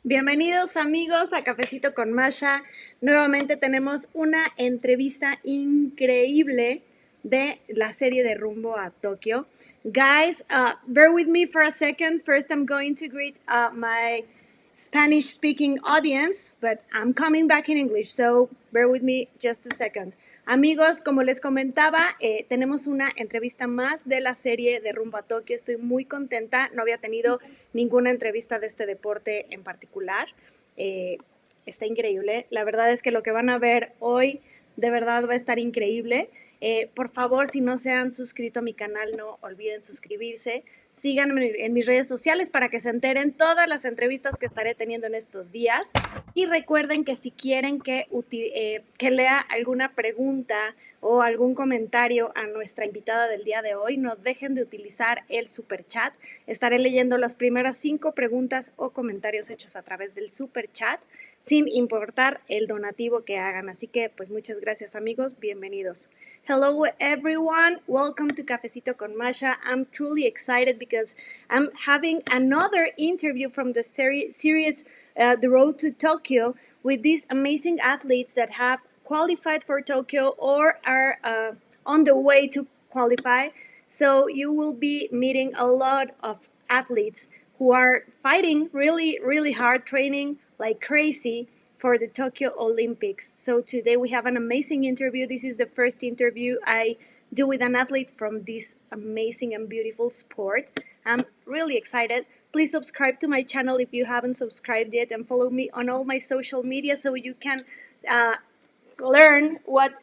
Bienvenidos amigos a Cafecito con Masha. Nuevamente tenemos una entrevista increíble de la serie de Rumbo a Tokio. Guys, bear with me for a second. First, I'm going to greet my Spanish-speaking audience, but I'm coming back in English, so bear with me just a second. Amigos, como les comentaba, tenemos una entrevista más de la serie de Rumbo a Tokio. Estoy muy contenta. No había tenido ninguna entrevista de este deporte en particular. Está increíble. La verdad es que lo que van a ver hoy de verdad va a estar increíble. Por favor, si no se han suscrito a mi canal, no olviden suscribirse. Síganme en mis redes sociales para que se enteren todas las entrevistas que estaré teniendo en estos días. Y recuerden que si quieren que lea alguna pregunta o algún comentario a nuestra invitada del día de hoy, no dejen de utilizar el super chat. Estaré leyendo las primeras 5 preguntas o comentarios hechos a través del super chat, sin importar el donativo que hagan. Así que, pues, muchas gracias, amigos. Bienvenidos. Hello, everyone. Welcome to Cafecito con Masha. I'm truly excited because I'm having another interview from the series The Road to Tokyo with these amazing athletes that have qualified for Tokyo or are on the way to qualify. So you will be meeting a lot of athletes who are fighting really, really hard, training like crazy for the Tokyo Olympics. So today we have an amazing interview. This is the first interview I do with an athlete from this amazing and beautiful sport. I'm really excited. Please subscribe to my channel if you haven't subscribed yet, and follow me on all my social media so you can learn what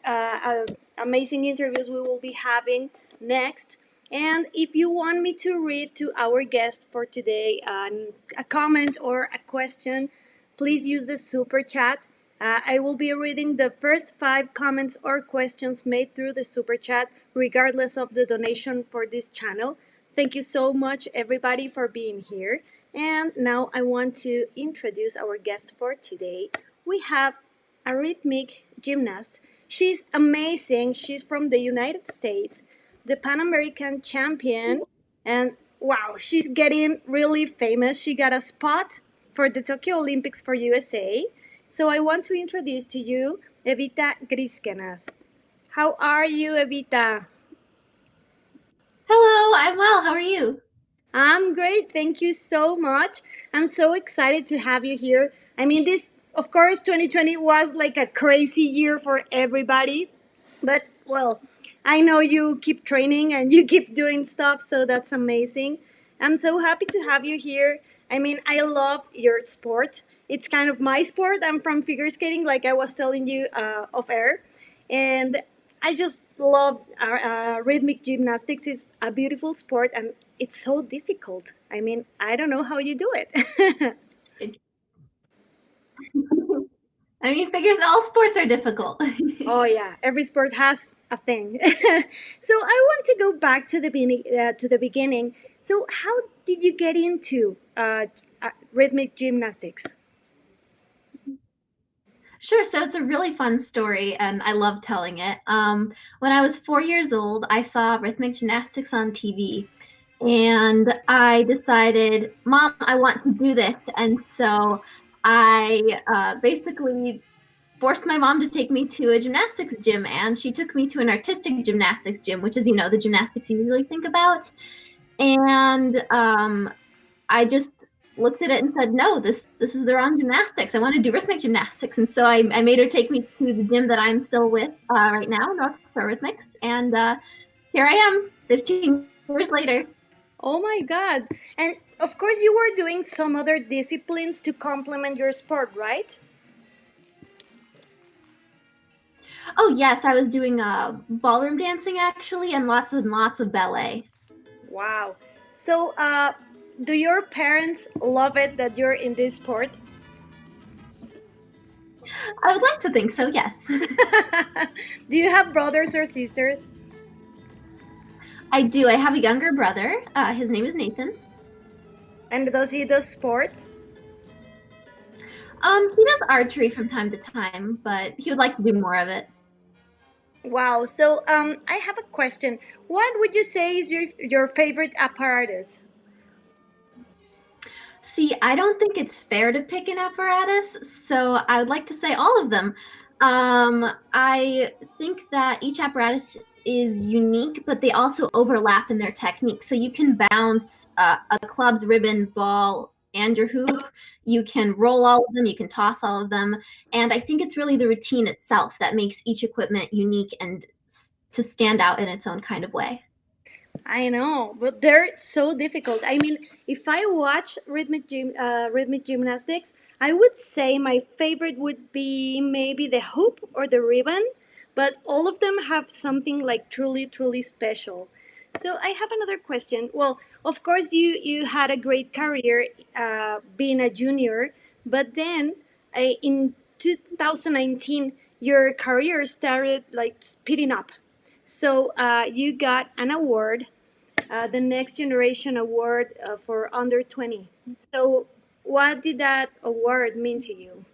amazing interviews we will be having next. And if you want me to read to our guest for today a comment or a question, please use the super chat. I will be reading the first 5 comments or questions made through the super chat, regardless of the donation for this channel. Thank you so much, everybody, for being here. And now I want to introduce our guest for today. We have a rhythmic gymnast. She's amazing. She's from the United States, the Pan-American champion, and wow, she's getting really famous. She got a spot for the Tokyo Olympics for USA. So I want to introduce to you Evita Griskenas. How are you, Evita? Hello, I'm well. How are you? I'm great. Thank you so much. I'm so excited to have you here. I mean, of course, 2020 was like a crazy year for everybody. But, well, I know you keep training and you keep doing stuff, so that's amazing. I'm so happy to have you here. I mean, I love your sport. It's kind of my sport. I'm from figure skating, like I was telling you off air. And I just love rhythmic gymnastics. It's a beautiful sport and it's so difficult. I mean, I don't know how you do it. I mean, figures all sports are difficult. Oh yeah, every sport has a thing. So I want to go back to the beginning. So how did you get into rhythmic gymnastics? Sure, so it's a really fun story, and I love telling it. When I was 4 years old, I saw rhythmic gymnastics on TV, and I decided, Mom, I want to do this. And so I basically forced my mom to take me to a gymnastics gym, and she took me to an artistic gymnastics gym, which is, the gymnastics you usually think about. And I just looked at it and said, no, this is the wrong gymnastics. I want to do rhythmic gymnastics. And so I made her take me to the gym that I'm still with right now, North Rhythmics. And here I am 15 years later. Oh my God. And of course you were doing some other disciplines to complement your sport, right? Oh, yes, I was doing ballroom dancing, actually, and lots of ballet. Wow. So, do your parents love it that you're in this sport? I would like to think so, yes. Do you have brothers or sisters? I do. I have a younger brother. His name is Nathan. And does he do sports? He does archery from time to time, but he would like to do more of it. Wow. So, I have a question. What would you say is your favorite apparatus? See, I don't think it's fair to pick an apparatus, so I would like to say all of them. I think that each apparatus is unique, but they also overlap in their technique. So you can bounce a club's ribbon, ball, and your hoop. You can roll all of them, you can toss all of them. And I think it's really the routine itself that makes each equipment unique and to stand out in its own kind of way. I know, but they're so difficult. I mean, if I watch rhythmic gymnastics, I would say my favorite would be maybe the hoop or the ribbon, but all of them have something like truly, truly special. So I have another question. Well, of course, you had a great career being a junior, but then in 2019, your career started like speeding up. So you got an award, the Next Generation Award for under 20. So, what did that award mean to you?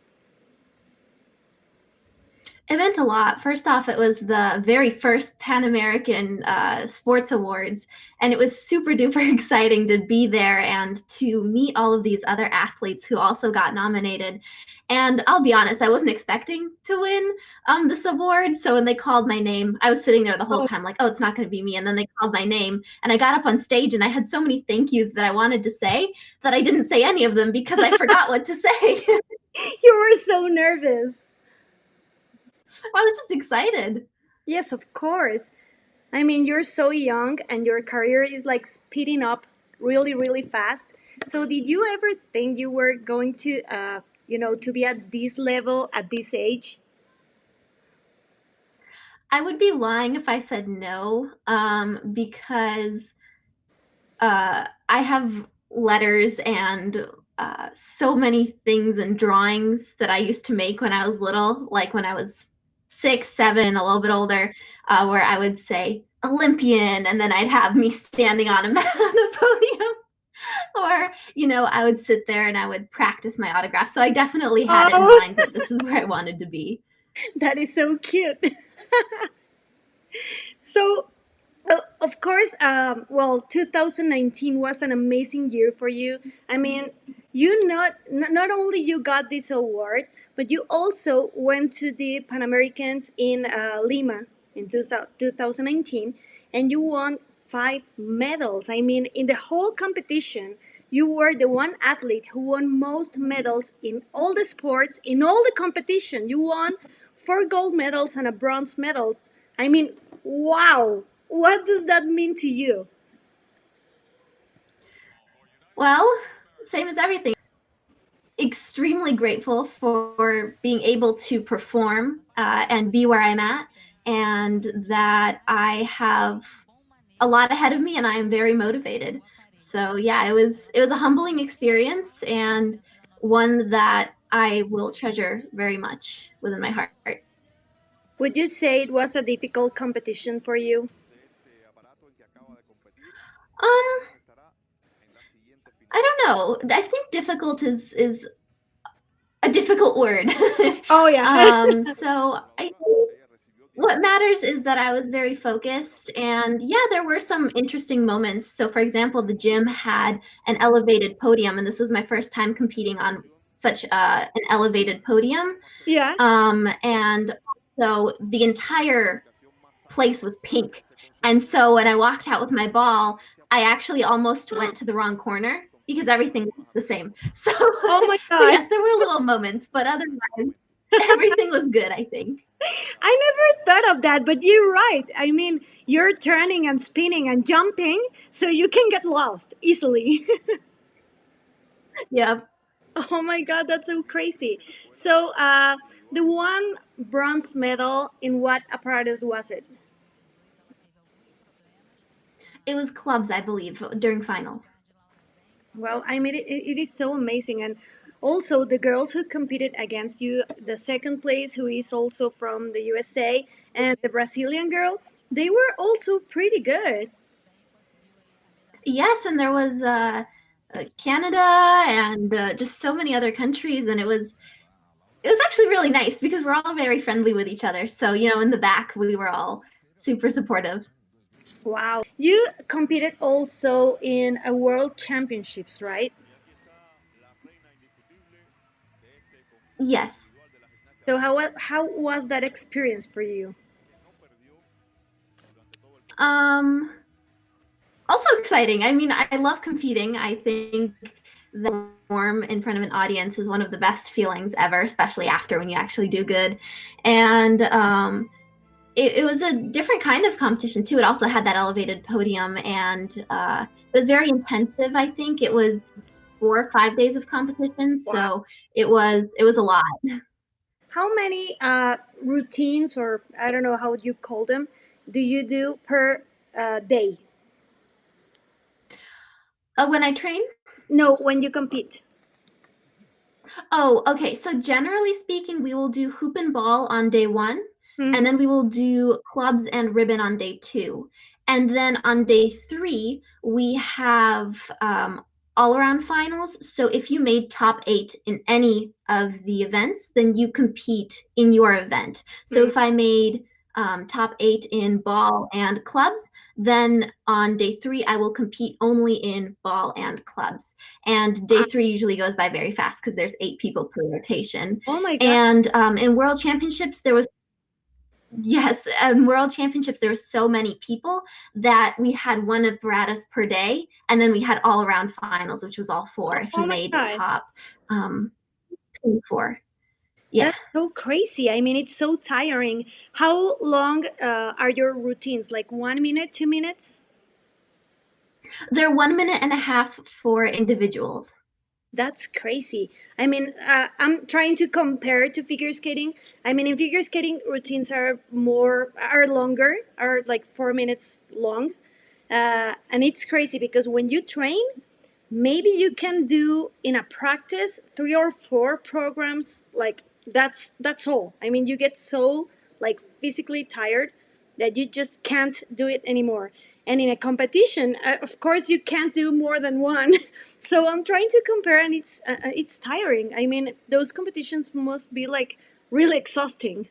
It meant a lot. First off, it was the very first Pan American Sports Awards, and it was super duper exciting to be there and to meet all of these other athletes who also got nominated. And I'll be honest, I wasn't expecting to win this award. So when they called my name, I was sitting there the whole Oh, time, like, oh, it's not going to be me. And then they called my name, and I got up on stage, and I had so many thank yous that I wanted to say that I didn't say any of them because I forgot what to say. you were so nervous. I was just excited. Yes, of course. I mean, you're so young and your career is like speeding up really, really fast. So, did you ever think you were going to, to be at this level at this age? I would be lying if I said no, because I have letters and so many things and drawings that I used to make when I was little, like when I was 6, 7, a little bit older, where I would say Olympian, and then I'd have me standing on a, on a podium. Or, I would sit there and I would practice my autograph. So I definitely had it in Oh, mind that this is where I wanted to be. that is so cute. So, of course, well, 2019 was an amazing year for you. I mean, not only you got this award, but you also went to the Pan Americans in Lima in 2019, and you won 5 medals. I mean, in the whole competition, you were the one athlete who won most medals in all the sports, in all the competition. You won 4 gold medals and a bronze medal. I mean, wow. What does that mean to you? Well, same as everything. Extremely grateful for being able to perform and be where I'm at, and that I have a lot ahead of me, and I am very motivated. So yeah, it was a humbling experience and one that I will treasure very much within my heart. Would you say it was a difficult competition for you? Um, I don't know. I think difficult is a difficult word. Oh, yeah. So I think what matters is that I was very focused, and yeah, there were some interesting moments. So for example, the gym had an elevated podium, and this was my first time competing on such an elevated podium. Yeah. And so the entire place was pink. And so when I walked out with my ball, I actually almost went to the wrong corner because everything was the same. So Oh my so God. yes, there were little moments, but otherwise everything was good, I think. I never thought of that, but you're right. I mean, you're turning and spinning and jumping, so you can get lost easily. Yeah. Oh my God, that's so crazy. So, the one bronze medal, in what apparatus was it? It was clubs, I believe, during finals. Well, I mean, it is so amazing. And also, the girls who competed against you, the second place, who is also from the USA, and the Brazilian girl, they were also pretty good. Yes, and there was Canada and just so many other countries, and it was actually really nice because we're all very friendly with each other. So in the back, we were all super supportive. Wow. You competed also in a world championships, right? Yes. So how was that experience for you? Um, Also exciting. I mean, I love competing. I think the perform in front of an audience is one of the best feelings ever, especially after when you actually do good. And it was a different kind of competition too. It also had that elevated podium, and it was very intensive. I think it was 4 or 5 days of competition, Wow. so it was a lot. How many routines, or I don't know how you call them, do you do per day? When I train, No, when you compete. oh, okay. So generally speaking, we will do hoop and ball on day one, and Mhm. then we will do clubs and ribbon on day two. And then on day three, we have all around finals. So if you made top eight in any of the events, then you compete in your event. So Mm. if I made top eight in ball and clubs, then on day three, I will compete only in ball and clubs. And day Wow. three usually goes by very fast because there's 8 people per rotation. Oh my God. And in world championships, there was yes, in world championships there were so many people that we had one apparatus per day, and then we had all around finals, which was all four if you Oh my made God. top um, 24. Yeah, That's so crazy. I mean, it's so tiring. How long are your routines? Like 1 minute, 2 minutes? they're 1 minute and a half for individuals. That's crazy. I mean, I'm trying to compare to figure skating. I mean, in figure skating, routines are longer, are like 4 minutes long. And it's crazy because when you train, maybe you can do in a practice 3 or 4 programs. Like that's all. I mean, you get so like physically tired that you just can't do it anymore. And in a competition, of course, you can't do more than one. So I'm trying to compare, and it's tiring. I mean, those competitions must be like really exhausting.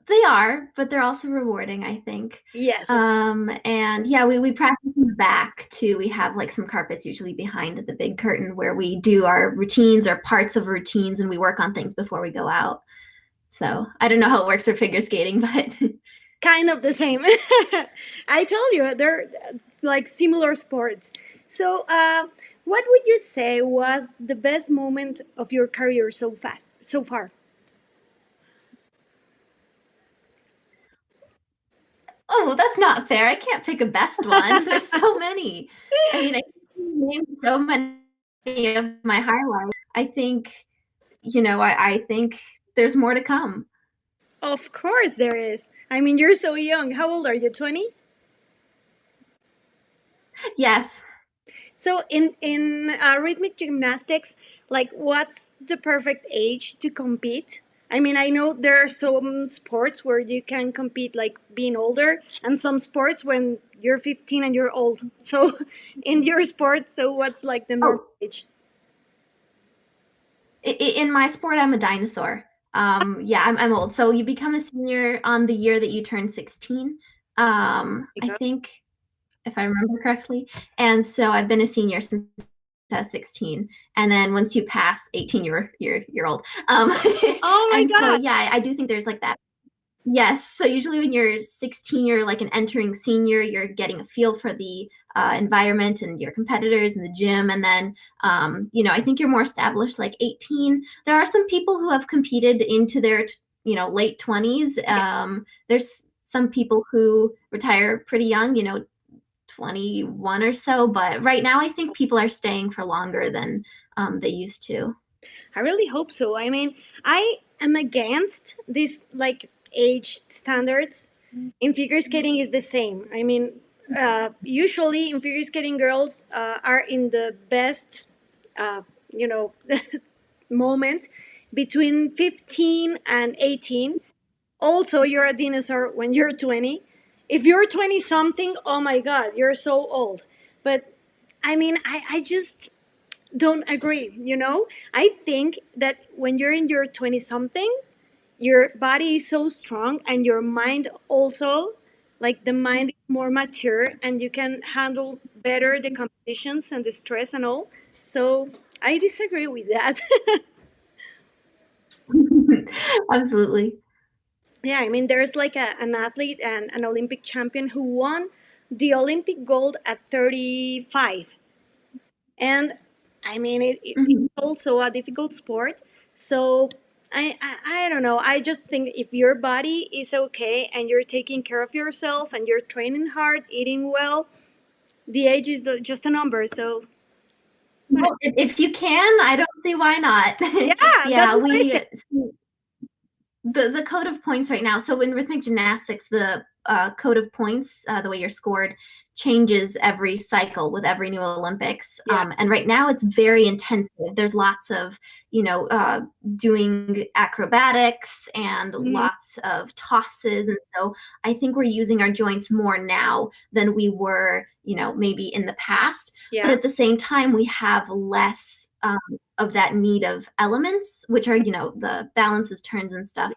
They are, but they're also rewarding, I think. Yes, And yeah, we practice in the back too. We have like some carpets usually behind the big curtain where we do our routines or parts of routines and we work on things before we go out. So I don't know how it works for figure skating, but kind of the same. I told you they're like similar sports. So, what would you say was the best moment of your career so far? oh, that's not fair. I can't pick a best one. There's so many. I mean, I named so many of my highlights. I think, I think there's more to come. Of course, there is. I mean, you're so young. How old are you? 20? Yes. So, in rhythmic gymnastics, like, what's the perfect age to compete? I mean, I know there are some sports where you can compete like being older, and some sports when you're 15 and you're old. So, in your sport, so what's like the normal Oh, age? in my sport, I'm a dinosaur. Yeah, I'm old. So you become a senior on the year that you turn 16. I think, if I remember correctly. And so I've been a senior since I was 16. And then once you pass 18, you're old. Oh my And so God. yeah, I do think there's like that. Yes. So usually when you're 16, you're like an entering senior, you're getting a feel for the environment and your competitors in the gym. And then, I think you're more established like 18. There are some people who have competed into their, late 20s. There's some people who retire pretty young, 21 or so. But right now, I think people are staying for longer than they used to. I really hope so. I mean, I am against this like age standards. In figure skating is the same. I mean, usually in figure skating, girls are in the best, uh, you know, moment between 15 and 18. Also, you're a dinosaur when you're 20. If you're 20 something, oh my God, you're so old. But I mean, I just don't agree, you know? I think that when you're in your 20 something, your body is so strong and your mind also, like the mind is more mature and you can handle better the competitions and the stress and all. So I disagree with that. Absolutely. Yeah, I mean, there's like an athlete and an Olympic champion who won the Olympic gold at 35. And I mean, it's Mhm. also a difficult sport. So I don't know. I just think if your body is okay and you're taking care of yourself and you're training hard, eating well, the age is just a number. So, Well, if you can, I don't see why not. yeah, that's Yeah, what I think. the code of points right now. So in rhythmic gymnastics, the code of points, the way you're scored, changes every cycle with every new Olympics. Yeah. And right now, it's very intensive. There's lots of, doing acrobatics and Mhm. lots of tosses, and so I think we're using our joints more now than we were, maybe in the past. But Yeah. at the same time, we have less of that need of elements, which are, the balances, turns, and stuff.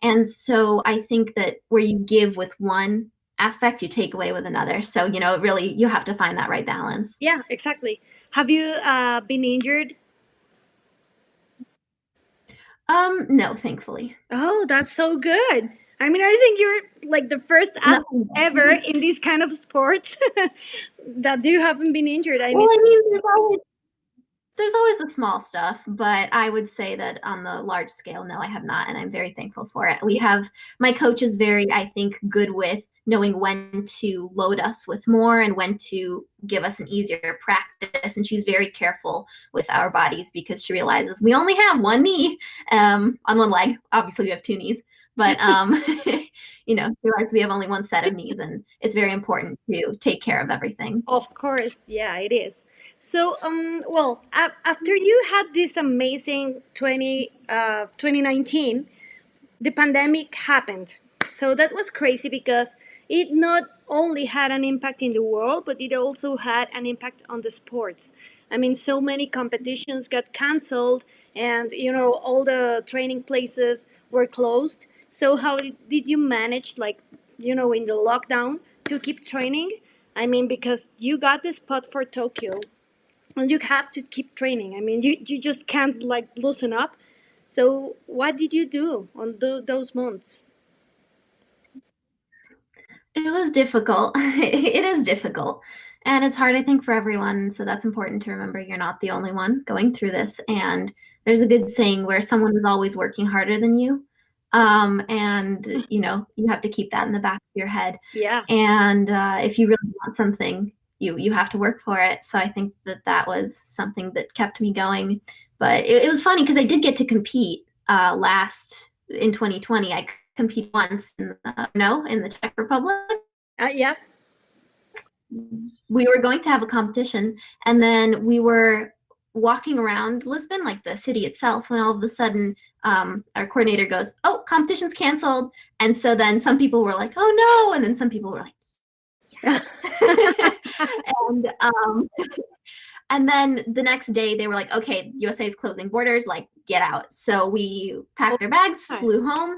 And so I think that where you give with one aspect, you take away with another. So, really, you have to find that right balance. Yeah, exactly. Have you been injured? No, thankfully. Oh, that's so good. I mean, I think you're like the first No. athlete ever in these kind of sports that you haven't been injured. I Well, mean, I mean, there's always the small stuff, but I would say that on the large scale, no, I have not, and I'm very thankful for it. yeah, My coach is very, I think, good with knowing when to load us with more and when to give us an easier practice. And she's very careful with our bodies because she realizes we only have one knee on one leg. Obviously, we have two knees, but she realizes we have only one set of knees, and it's very important to take care of everything. of course, yeah, it is. So, well, after you had this amazing 2019, the pandemic happened. So that was crazy because it not only had an impact in the world, but it also had an impact on the sports. I mean, so many competitions got canceled, and all the training places were closed. So how did you manage, like, in the lockdown, to keep training? I mean, because you got the spot for Tokyo, and you have to keep training. I mean, you just can't like loosen up. So what did you do on those months? It was difficult. It is difficult. And it's hard, I think, for everyone. So that's important to remember. You're not the only one going through this. And there's a good saying where someone is always working harder than you. And, you have to keep that in the back of your head. Yeah. And if you really want something, you have to work for it. So I think that was something that kept me going. But it was funny because I did get to compete last in 2020. I competed once in the Czech Republic. Yeah. We were going to have a competition, and then we were walking around Lisbon, like the city itself, when all of a sudden our coordinator goes, "Oh, competition's canceled." And so then some people were like, "Oh no," and then some people were like, "Yes." and and then the next day they were like, "Okay, USA is closing borders, like get out." So we Oh, packed our bags, my. flew home,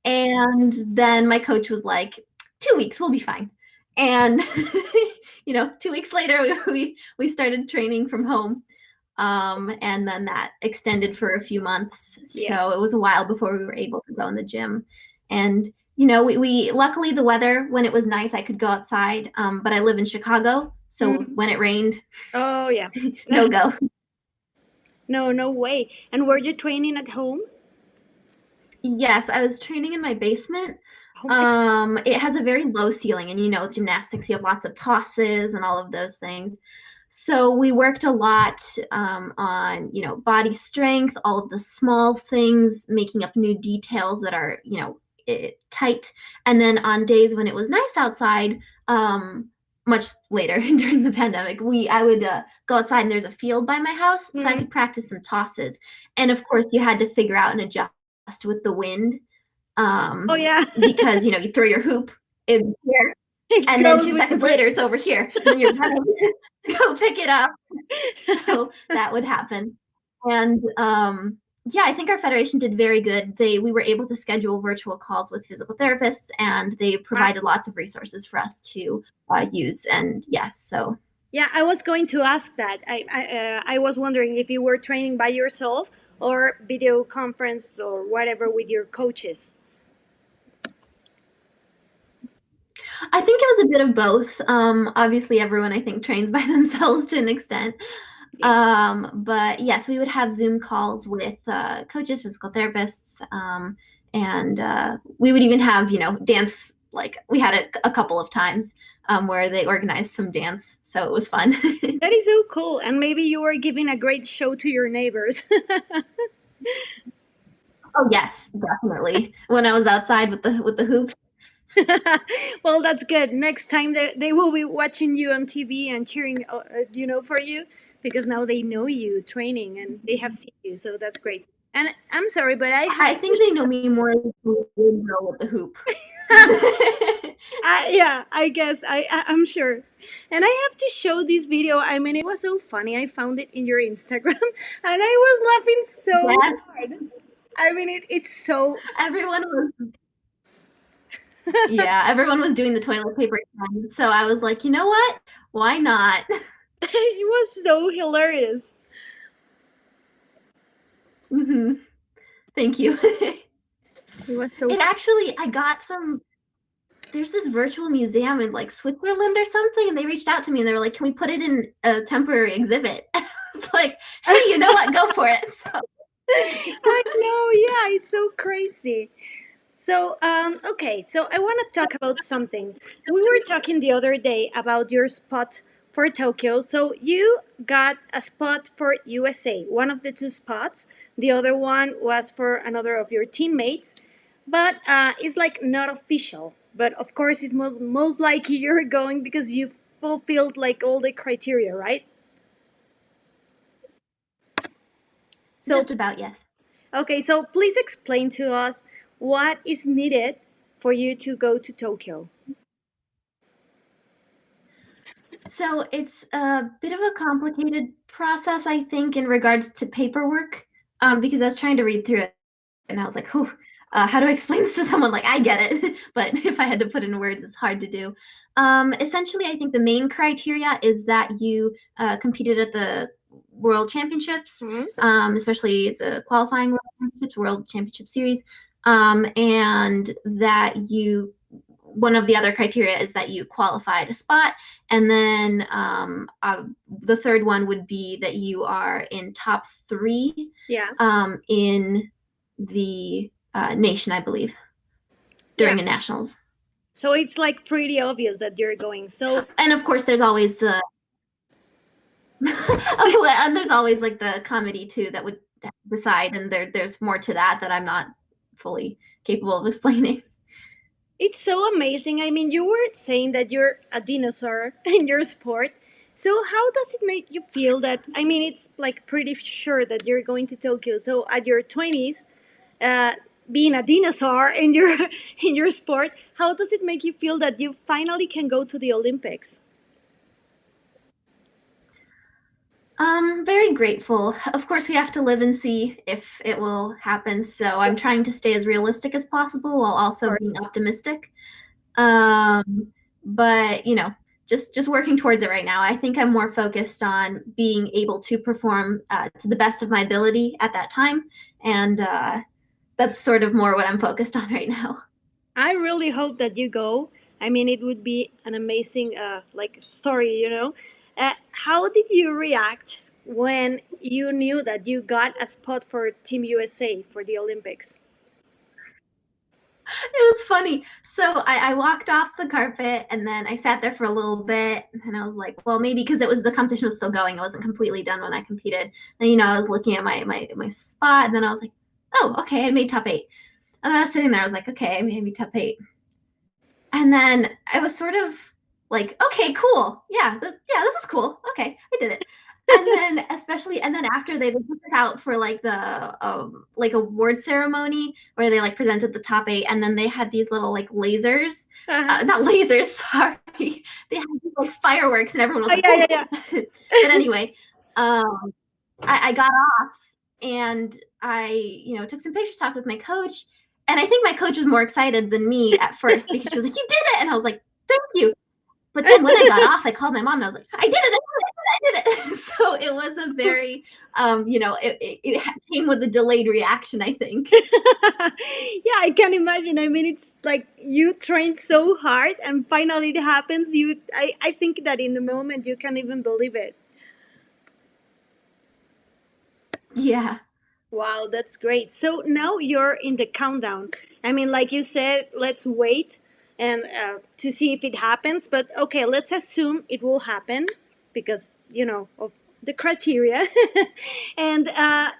and then my coach was like, 2 weeks, we'll be fine. And 2 weeks later, we started training from home. And then that extended for a few months. Yeah. So it was a while before we were able to go in the gym. And we luckily the weather when it was nice, I could go outside. But I live in Chicago, so Mhm. when it rained, Oh, yeah. no go. No, no way. And were you training at home? Yes, I was training in my basement. Oh my. It has a very low ceiling, and with gymnastics, you have lots of tosses and all of those things. So we worked a lot on, body strength, all of the small things, making up new details that are, tight. And then on days when it was nice outside, much later during the pandemic, I would go outside, and there's a field by my house, so I Mhm. could practice some tosses. And of course, you had to figure out and adjust with the wind, Oh, yeah. because you throw your hoop in here, It and then goes 2 with the seconds break. later it's over here, and then you're running to go pick it up. So that would happen. And yeah, I think our federation did very good. We were able to schedule virtual calls with physical therapists, and they Wow. provided lots of resources for us to use. And yes, so Yeah, I was going to ask that. I was wondering if you were training by yourself or video conference or whatever with your coaches. I think it was a bit of both. Obviously, everyone I think trains by themselves to an extent. Yeah. But yes, we would have Zoom calls with coaches, physical therapists, and we would even have, dance. Like we had it a couple of times where they organized some dance, so it was fun. That is so cool. And maybe you were giving a great show to your neighbors. Oh yes, definitely. When I was outside with the hoops. Well, that's good. Next time they will be watching you on TV and cheering, for you because now they know you training and they have seen you. So that's great. And I'm sorry, but I have I to think they know me more as a girl with the hoop. yeah, I guess I'm sure. And I have to show this video. I mean, it was so funny. I found it in your Instagram, and I was laughing so Yes, hard. I mean, it's so. everyone was. Yeah, everyone was doing the toilet paper trend, so I was like, you know what? Why not? It was so hilarious. hmm Thank you. It was so. It actually, I got some. There's this virtual museum in like Switzerland or something, and they reached out to me and they were like, "Can we put it in a temporary exhibit?" And I was like, "Hey, you know what? Go for it." So I know. Yeah, it's so crazy. So, okay, so I want to talk about something. We were talking the other day about your spot for Tokyo. So, you got a spot for USA, one of the two spots. The other one was for another of your teammates, but it's like not official. But of course, it's most likely you're going because you fulfilled like all the criteria, right? So, just about yes. okay, so please explain to us what is needed for you to go to Tokyo. So it's a bit of a complicated process, I think, in regards to paperwork, because I was trying to read through it and I was like, "Whew, how do I explain this to someone?" Like, I get it, but if I had to put it in words, it's hard to do. Essentially, I think the main criteria is that you competed at the World Championships, Mhm. especially the qualifying World Championships, World Championship Series, and that you one of the other criteria is that you qualified a spot, and then the third one would be that you are in top three Yeah. in the nation, I believe, Yeah. during a nationals. So it's like pretty obvious that you're going. So And of course, there's always the and there's always like the committee too that would decide, and there's more to that I'm not fully capable of explaining. it's so amazing. I mean, you were saying that you're a dinosaur in your sport. So how does it make you feel that I mean, it's like pretty sure that you're going to Tokyo. So at your 20s, uh, being a dinosaur in your in your sport, how does it make you feel that you finally can go to the Olympics? Very grateful. Of course, we have to live and see if it will happen. So I'm trying to stay as realistic as possible while also Or being optimistic. Um, but just working towards it right now. I think I'm more focused on being able to perform to the best of my ability at that time, and that's sort of more what I'm focused on right now. I really hope that you go. I mean, it would be an amazing like story. How did you react when you knew that you got a spot for Team USA for the Olympics? It was funny. So I walked off the carpet and then I sat there for a little bit and I was like, well, maybe because the competition was still going. It wasn't completely done when I competed. Then, I was looking at my spot and then I was like, oh, okay, I made top eight. And then I was sitting there, I was like, okay, I made top eight. And then I was sort of like, okay, cool. Yeah, this is cool. Okay, I did it. And then after they put this out for like the like award ceremony where they like presented the top eight, and then they had these little like lasers, Uh-huh. not lasers, sorry, they had these, like fireworks, and everyone was Oh, like, yeah, yeah, "Ooh!" yeah. But anyway, um, I got off and I took some pictures, talked with my coach, and I think my coach was more excited than me at first because she was like, "You did it!" And I was like, "Thank you." But then when I got off, I called my mom and I was like, I did it, I did it. So it was a very, it came with a delayed reaction, I think. Yeah, I can imagine. I mean, it's like you trained so hard and finally it happens. I think that in the moment you can't even believe it. Yeah. Wow, that's great. So now you're in the countdown. I mean, like you said, let's wait and to see if it happens. But okay, let's assume it will happen because of the criteria. And now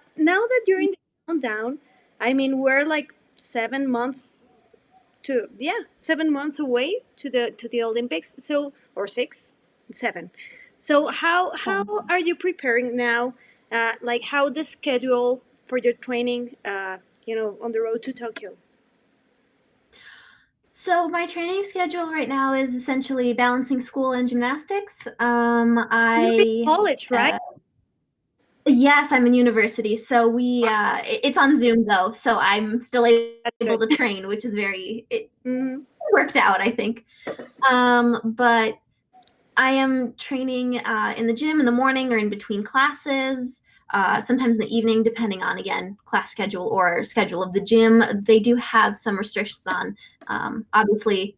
that you're in the countdown, I mean, we're like 7 months to 7 months away to the Olympics. So or 6, 7. So how are you preparing now? Like how the schedule for your training? On the road to Tokyo. So my training schedule right now is essentially balancing school and gymnastics. You're in college, right? Yes, I'm in university, so it's on Zoom though, so I'm still able to train, which is it worked out, I think. But I am training in the gym in the morning or in between classes, sometimes in the evening, depending on, again, class schedule or schedule of the gym. They do have some restrictions on, obviously,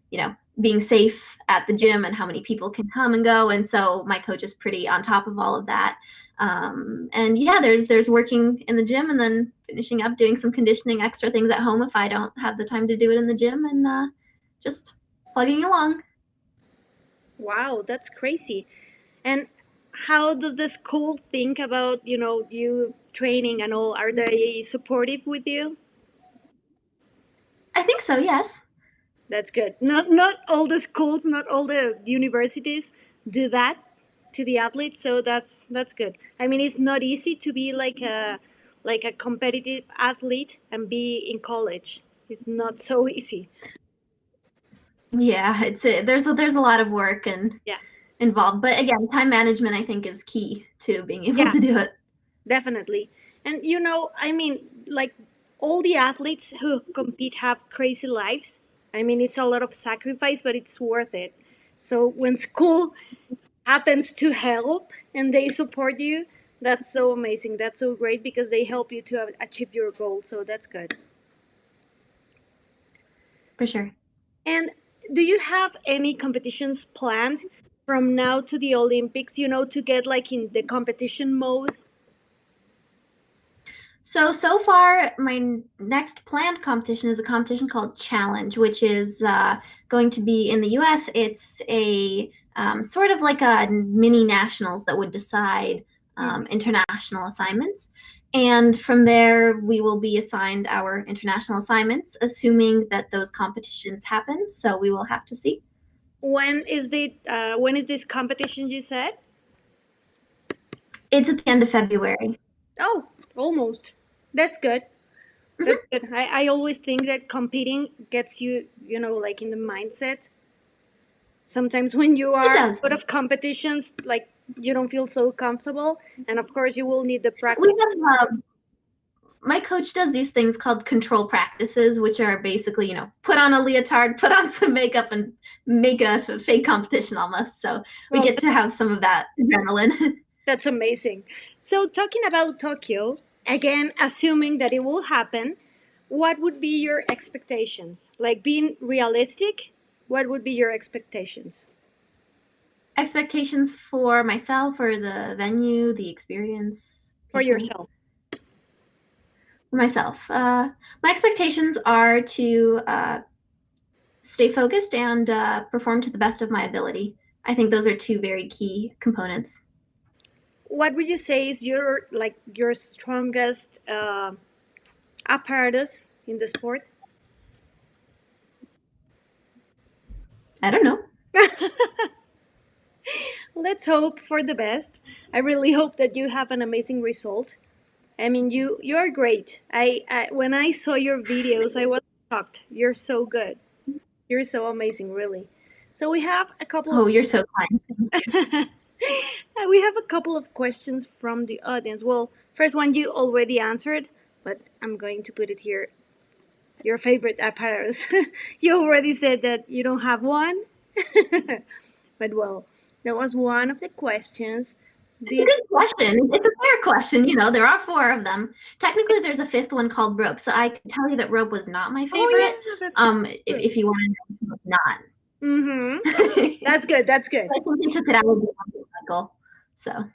being safe at the gym and how many people can come and go. And so my coach is pretty on top of all of that. And yeah, there's working in the gym and then finishing up doing some conditioning, extra things at home if I don't have the time to do it in the gym, and just plugging along. Wow, that's crazy. And how does the school think about you training and all? Are they supportive with you? I think so, yes. That's good. Not all the schools, not all the universities do that to the athletes, so that's good. I mean, it's not easy to be like a competitive athlete and be in college. It's not so easy. Yeah, there's a lot of work and Yeah. involved, but again, time management I think is key to being able Yeah, to do it. definitely. And I mean, like all the athletes who compete have crazy lives. I mean, it's a lot of sacrifice, but it's worth it. So when school happens to help and they support you, that's so amazing. That's so great because they help you to achieve your goal. So that's good. For sure. And do you have any competitions planned from now to the Olympics, to get like in the competition mode? So far, my next planned competition is a competition called Challenge, which is going to be in the US. It's a sort of like a mini nationals that would decide international assignments. And from there, we will be assigned our international assignments, assuming that those competitions happen. So we will have to see. When is this competition you said? It's at the end of February. Oh, almost. That's good. That's good. I always think that competing gets you, like in the mindset. Sometimes when you are out of competitions, like you don't feel so comfortable, and of course you will need the practice. My coach does these things called control practices, which are basically, put on a leotard, put on some makeup, and make a fake competition almost. So we get to have some of that adrenaline. That's amazing. So talking about Tokyo, again, assuming that it will happen, what would be your expectations? Like being realistic, what would be your expectations? Expectations for myself or the venue, the experience? For yourself. For myself. My expectations are to stay focused and perform to the best of my ability. I think those are two very key components. What would you say is your strongest apparatus in the sport? I don't know. Let's hope for the best. I really hope that you have an amazing result. I mean, you're great. I when I saw your videos, I was shocked. You're so good. You're so amazing, really. So we have a couple of. Oh, you're so kind. We have a couple of questions from the audience. Well, first one you already answered, but I'm going to put it here. Your favorite apparatus. You already said that you don't have one. But well, that was one of the questions. It's a good question. It's a fair question. There are four of them. Technically, there's a fifth one called rope. So I can tell you that rope was not my favorite. Oh yeah, that's If you want to know, it's not. Mm-hmm. That's good. That's good. I think they took it out of the cycle. So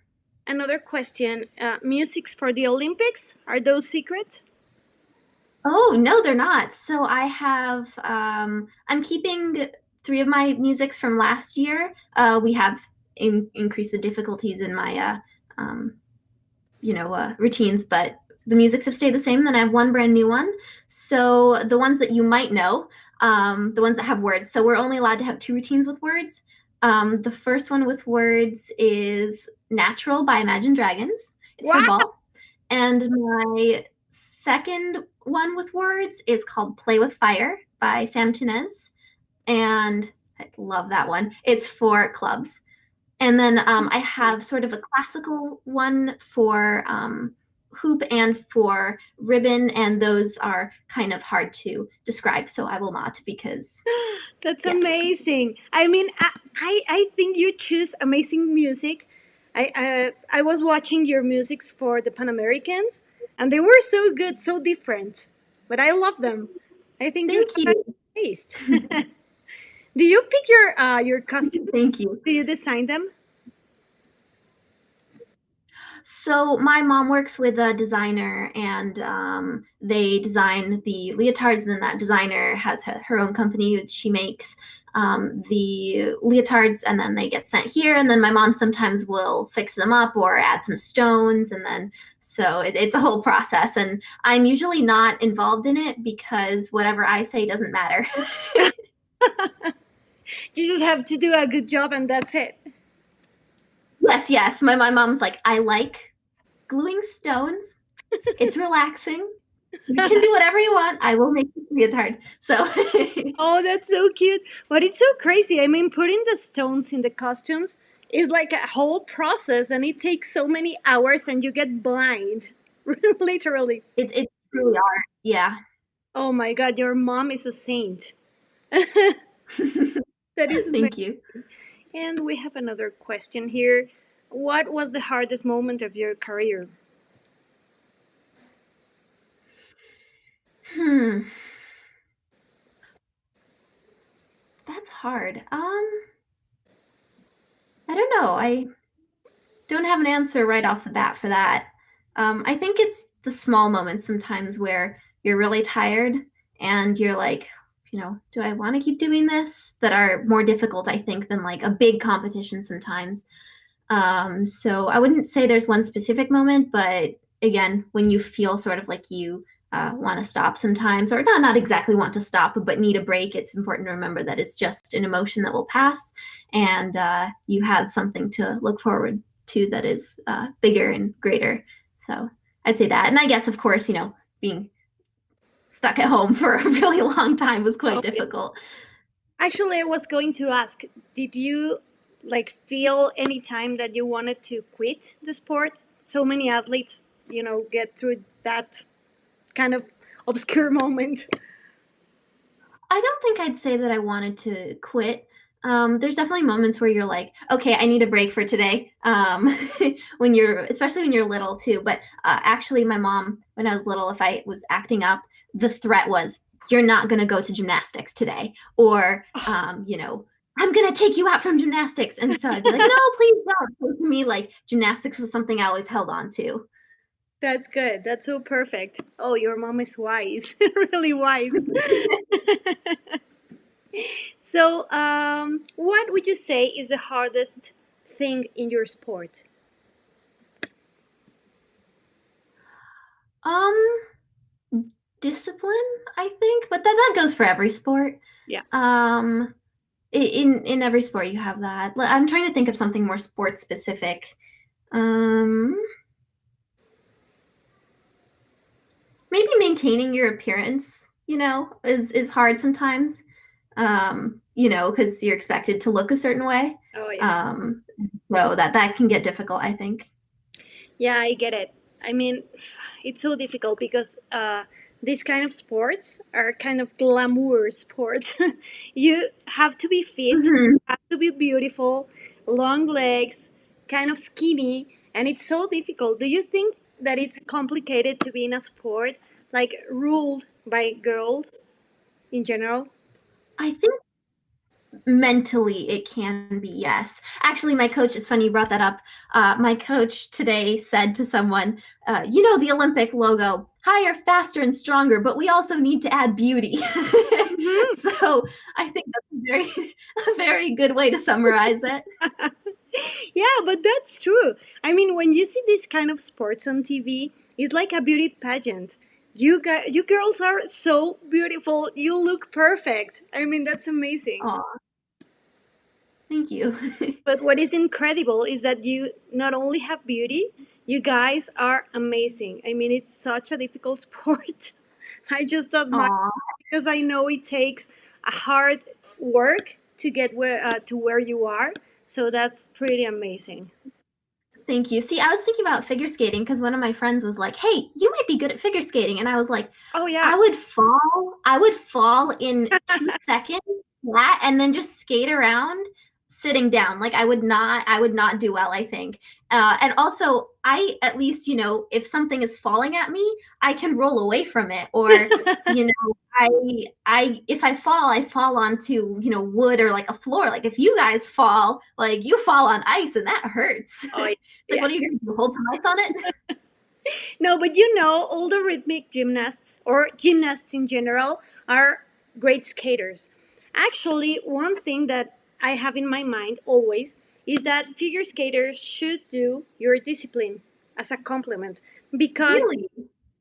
another question: musics for the Olympics, are those secret? Oh no, they're not. So I have I'm keeping three of my musics from last year. We have increased the difficulties in my routines, but the musics have stayed the same. Then I have one brand new one. So the ones that you might know, the ones that have words. So we're only allowed to have two routines with words. The first one with words is Natural by Imagine Dragons. It's Wow. for ball. And my second one with words is called Play with Fire by Sam Tinez. And I love that one. It's for clubs. And then I have sort of a classical one for hoop and for ribbon, and those are kind of hard to describe, so I will not because That's yes. amazing. I mean, I think you choose amazing music. I was watching your musics for the Panamericans, and they were so good, so different. But I love them. I think Thank you have you. a taste. Do you pick your costumes? Thank you. Do you design them? So my mom works with a designer, and they design the leotards. And then that designer has her own company that she makes the leotards, and then they get sent here. And then my mom sometimes will fix them up or add some stones, and then so it's a whole process. And I'm usually not involved in it because whatever I say doesn't matter. You just have to do a good job, and that's it. Yes. My mom's like, I like gluing stones. It's relaxing. You can do whatever you want. I will make this leotard. So Oh, that's so cute. But it's so crazy. I mean, putting the stones in the costumes is like a whole process, and it takes so many hours, and you get blind. Literally. it's really art. Yeah. Oh my God, your mom is a saint. That is amazing. Thank you. And we have another question here. What was the hardest moment of your career? That's hard. I don't know. I don't have an answer right off the bat for that. I think it's the small moments sometimes where you're really tired and you're like, do I want to keep doing this? That are more difficult, I think, than like a big competition sometimes. So I wouldn't say there's one specific moment, but again, when you feel sort of like you want to stop sometimes, or not exactly want to stop, but need a break, it's important to remember that it's just an emotion that will pass, and you have something to look forward to that is bigger and greater. So I'd say that. And I guess, of course, being stuck at home for a really long time was quite difficult. Actually, I was going to ask, did you like feel any time that you wanted to quit the sport? So many athletes, get through that kind of obscure moment. I don't think I'd say that I wanted to quit. There's definitely moments where you're like, okay, I need a break for today. Especially when you're little too. But actually, my mom, when I was little, if I was acting up, the threat was, you're not going to go to gymnastics today. Or, I'm going to take you out from gymnastics. And so I'd be like, no, please don't. So to me, like, gymnastics was something I always held on to. That's good. That's so perfect. Oh, your mom is wise. Really wise. So, what would you say is the hardest thing in your sport? Discipline, I think, but that goes for every sport. Yeah. In every sport you have that. I'm trying to think of something more sport specific. Maybe maintaining your appearance, is hard sometimes. Because you're expected to look a certain way. Oh yeah. So that can get difficult, I think. Yeah, I get it. I mean, it's so difficult because these kind of sports are kind of glamour sports. You have to be fit, Mhm. have to be beautiful, long legs, kind of skinny, and it's so difficult. Do you think that it's complicated to be in a sport like ruled by girls in general? I think mentally it can be, yes. Actually, my coach, it's funny you brought that up. My coach today said to someone, you know, the Olympic logo, higher, faster, and stronger, but we also need to add beauty. Mhm. So I think that's a very, a very good way to summarize it. Yeah, but that's true. I mean, when you see this kind of sports on TV, it's like a beauty pageant. You girls are so beautiful. You look perfect. I mean, that's amazing. Aw, thank you. But what is incredible is that you not only have beauty, you guys are amazing. I mean, it's such a difficult sport. I just admire Aw, because I know it takes a hard work to get to where you are. So that's pretty amazing. thank you. See, I was thinking about figure skating because one of my friends was like, "Hey, you might be good at figure skating," and I was like, Oh I yeah. would fall. I would fall in 2 seconds flat, and then just skate around sitting down. Like I would not. I would not do well. I think. And also, I at least if something is falling at me, I can roll away from it, or you know, if I fall onto wood or like a floor. Like if you guys fall, like you fall on ice, and that hurts. Oh It's like, yeah. what are you gonna do? Hold some ice on it? No, but you know, all the rhythmic gymnasts or gymnasts in general are great skaters. Actually, one thing that I have in my mind always is that figure skaters should do your discipline as a compliment because Really?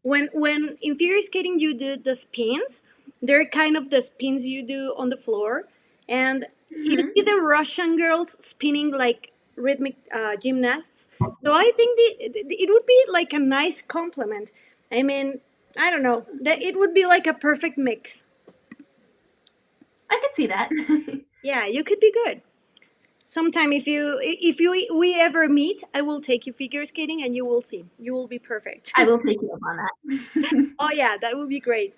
when in figure skating you do the spins, they're kind of the spins you do on the floor, and you Hmm. see the Russian girls spinning like rhythmic gymnasts. So I think it would be like a nice compliment. I mean, I don't know that it would be like a perfect mix. I could see that. Yeah, you could be good. Sometime if you we ever meet, I will take you figure skating and you will see. You will be perfect. I will take you up on that. Oh yeah, that would be great.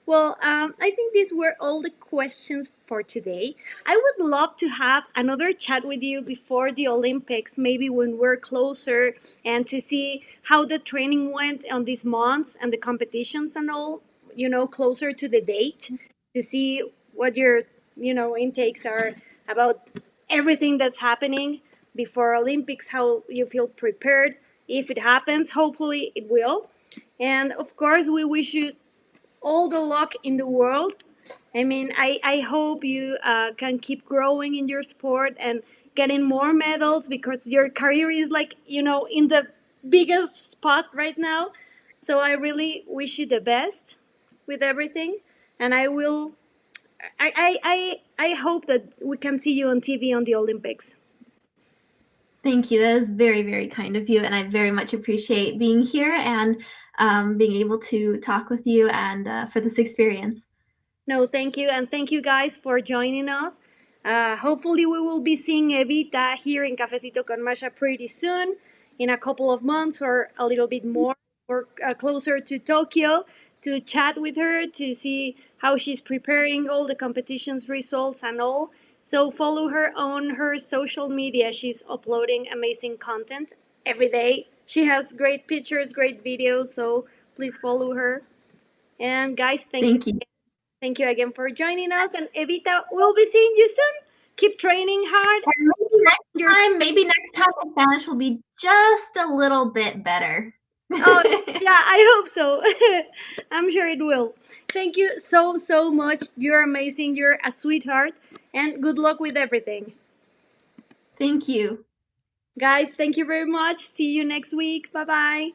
Well, I think these were all the questions for today. I would love to have another chat with you before the Olympics, maybe when we're closer, and to see how the training went on these months and the competitions and all, closer to the date, to see what your, intakes are about everything that's happening before Olympics, how you feel prepared. If it happens, hopefully it will. And of course, we wish you all the luck in the world. I mean, I hope you can keep growing in your sport and getting more medals because your career is like, in the biggest spot right now. So I really wish you the best with everything. And I hope that we can see you on TV on the Olympics. Thank you. That is very, very kind of you, and I very much appreciate being here and being able to talk with you and for this experience. No, thank you. And thank you guys for joining us. Hopefully, we will be seeing Evita here in Cafecito con Masha pretty soon, in a couple of months or a little bit more, or closer to Tokyo, to chat with her, to see how she's preparing all the competitions results and all. So follow her on her social media. She's uploading amazing content every day. She has great pictures, great videos. So please follow her. And guys, thank you. Thank you. Thank you again for joining us. And Evita, we'll be seeing you soon. Keep training hard. And Your maybe next time the Spanish will be just a little bit better. Oh yeah, I hope so. I'm sure it will. Thank you so so much. You're amazing. You're a sweetheart. And good luck with everything. Thank you. Guys, thank you very much. See you next week. Bye bye.